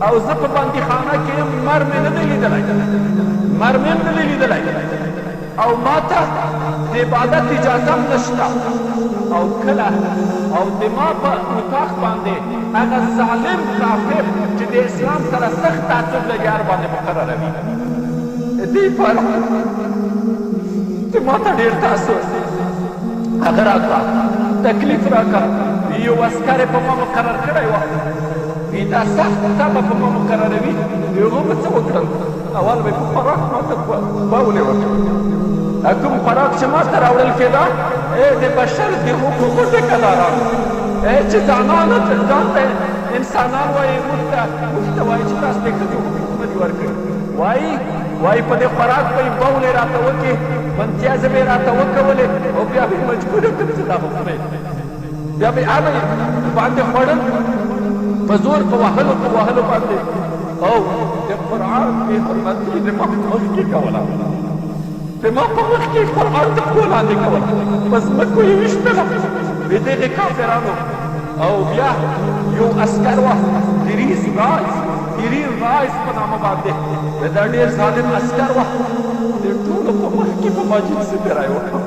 او زه په بندیخانه کې یم، مر مې نه دی لیدلی، مر مې هم نه دی لیدلی، او ما ته د عبادت اجازه هم نشته. او کله او د ما په اتاق باندې هغه ظالم کافر چې د اسلام سره سخت تعصب لري هر باندې مقرروي. دې پر ما ته ډېر تاسو هغه راکړه، تکلیف راکړه. یو عسکر یې په ما مقرر کړی وه، دا سخت تا به په ما مقرروي. هغو به څه وکړم؟ اول به یې په خوراک ما ته بولې وکړم. کوم خوراک چې ما ته راوړل کېده د بشر د حقوقو ټیکهداران چې ځانان ځان ته انسانان وایي، موږ ته وایي چې تاسو د ښځو حقوق نه دي ورکړي. وایي په دې خوراک به یې بولې راته وکړي، بندیازې به یې راته وکولې، او بیا به یې مجبوره کړم چې دا به خورې. بیا به یې هغه باندې خوړل په زور، په وهلو باندې. او د قرآن بې حرمتي د ما په مخ کې کوله، د ما په مخ کې قرآن د پښو لاندې کوله، په ځمکو یې ویشتله د دغې کافرانو. او بیا یو عسکر وه، دریز رایس په نامه باندې، دا ډېر ظالم عسکر وه، د ټولو په مخ کې په ماجد سپېری وکړ.